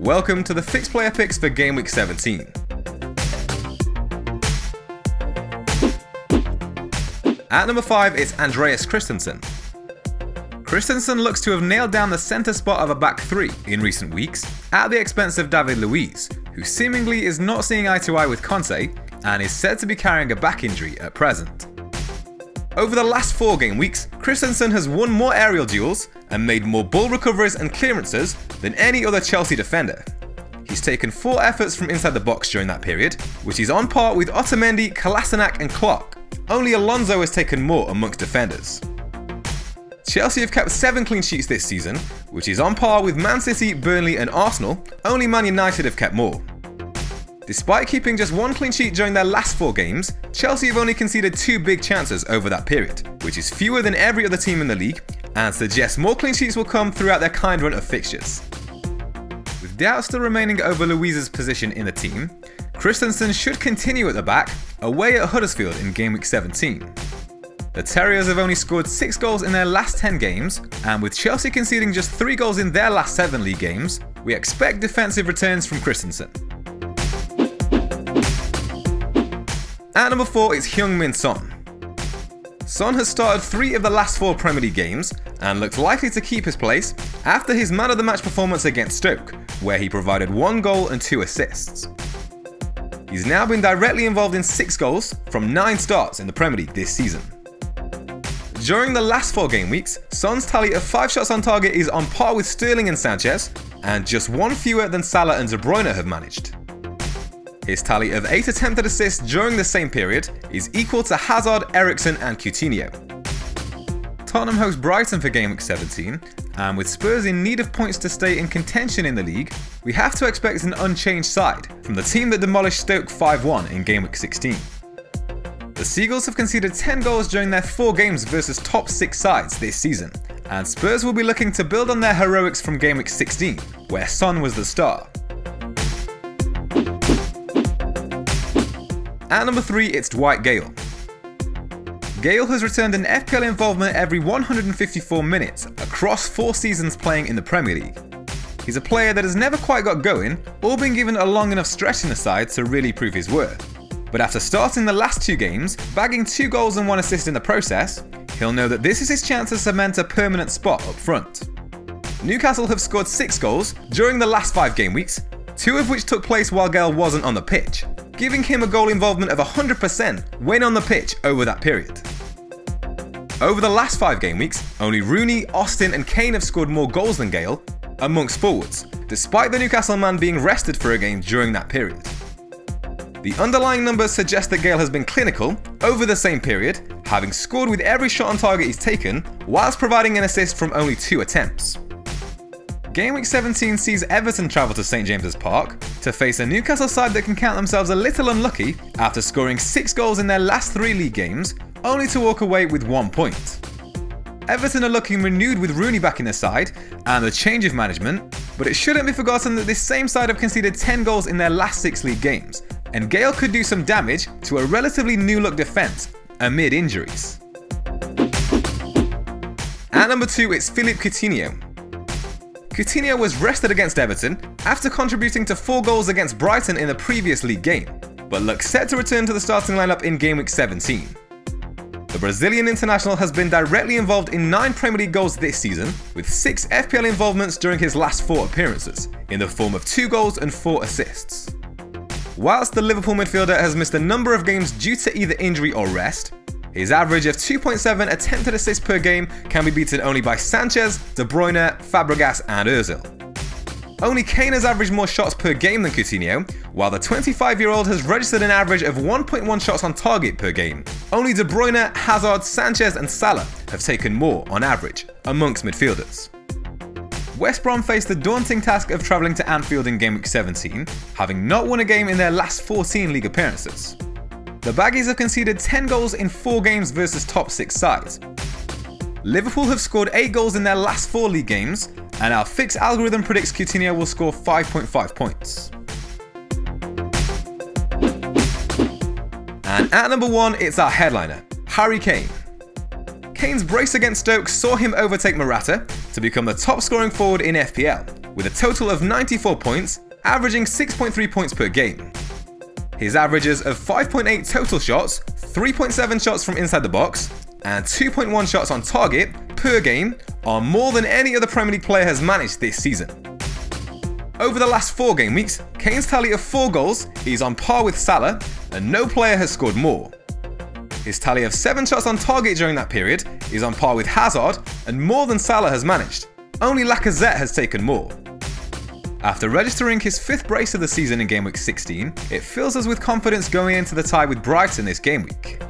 Welcome to the Fixed Player Picks for Gameweek 17. At number 5, it's Andreas Christensen. Christensen looks to have nailed down the centre spot of a back three in recent weeks at the expense of David Luiz, who seemingly is not seeing eye to eye with Conte and is said to be carrying a back injury at present. Over the last 4 game weeks, Christensen has won more aerial duels and made more ball recoveries and clearances than any other Chelsea defender. He's taken 4 efforts from inside the box during that period, which is on par with Otamendi, Kolasinac and Clark. Only Alonso has taken more amongst defenders. Chelsea have kept 7 clean sheets this season, which is on par with Man City, Burnley and Arsenal. Only Man United have kept more. Despite keeping just 1 clean sheet during their last 4 games, Chelsea have only conceded 2 big chances over that period, which is fewer than every other team in the league and suggests more clean sheets will come throughout their kind run of fixtures. With doubt still remaining over Luiz's position in the team, Christensen should continue at the back, away at Huddersfield in Gameweek 17. The Terriers have only scored 6 goals in their last 10 games, and with Chelsea conceding just 3 goals in their last 7 league games, we expect defensive returns from Christensen. At number 4 is Heung-min Son. Son has started 3 of the last 4 Premier League games and looks likely to keep his place after his man of the match performance against Stoke, where he provided 1 goal and 2 assists. He's now been directly involved in 6 goals from 9 starts in the Premier League this season. During the last 4 game weeks, Son's tally of 5 shots on target is on par with Sterling and Sanchez, and just 1 fewer than Salah and De Bruyne have managed. His tally of 8 attempted assists during the same period is equal to Hazard, Eriksen and Coutinho. Tottenham host Brighton for Gameweek 17, and with Spurs in need of points to stay in contention in the league, we have to expect an unchanged side from the team that demolished Stoke 5-1 in Gameweek 16. The Seagulls have conceded 10 goals during their 4 games versus top 6 sides this season, and Spurs will be looking to build on their heroics from Gameweek 16, where Son was the star. At number 3, it's Dwight Gale. Gale has returned an FPL involvement every 154 minutes across 4 seasons playing in the Premier League. He's a player that has never quite got going or been given a long enough stretch in the side to really prove his worth. But after starting the last 2 games, bagging 2 goals and 1 assist in the process, he'll know that this is his chance to cement a permanent spot up front. Newcastle have scored 6 goals during the last 5 game weeks, 2 of which took place while Gale wasn't on the pitch, giving him a goal involvement of 100% when on the pitch over that period. Over the last 5 game weeks, only Rooney, Austin and Kane have scored more goals than Gale amongst forwards, despite the Newcastle man being rested for a game during that period. The underlying numbers suggest that Gale has been clinical over the same period, having scored with every shot on target he's taken, whilst providing an assist from only 2 attempts. Gameweek 17 sees Everton travel to St James's Park to face a Newcastle side that can count themselves a little unlucky after scoring 6 goals in their last 3 league games, only to walk away with 1 point. Everton are looking renewed with Rooney back in the side and the change of management, but it shouldn't be forgotten that this same side have conceded 10 goals in their last 6 league games, and Gale could do some damage to a relatively new-look defence amid injuries. At number 2, it's Philippe Coutinho. Coutinho was rested against Everton after contributing to 4 goals against Brighton in the previous league game, but looks set to return to the starting lineup in Gameweek 17. The Brazilian international has been directly involved in 9 Premier League goals this season, with 6 FPL involvements during his last 4 appearances, in the form of 2 goals and 4 assists. Whilst the Liverpool midfielder has missed a number of games due to either injury or rest, his average of 2.7 attempted assists per game can be beaten only by Sanchez, De Bruyne, Fabregas and Ozil. Only Kane has averaged more shots per game than Coutinho, while the 25-year-old has registered an average of 1.1 shots on target per game. Only De Bruyne, Hazard, Sanchez and Salah have taken more on average amongst midfielders. West Brom faced the daunting task of travelling to Anfield in Gameweek 17, having not won a game in their last 14 league appearances. The Baggies have conceded 10 goals in 4 games versus top 6 sides. Liverpool have scored 8 goals in their last 4 league games, and our fixed algorithm predicts Coutinho will score 5.5 points. And at number 1, it's our headliner, Harry Kane. Kane's brace against Stoke saw him overtake Morata to become the top scoring forward in FPL, with a total of 94 points, averaging 6.3 points per game. His averages of 5.8 total shots, 3.7 shots from inside the box, and 2.1 shots on target per game are more than any other Premier League player has managed this season. Over the last 4 game weeks, Kane's tally of 4 goals is on par with Salah, and no player has scored more. His tally of 7 shots on target during that period is on par with Hazard and more than Salah has managed. Only Lacazette has taken more. After registering his 5th brace of the season in Gameweek 16, it fills us with confidence going into the tie with Brighton this game week.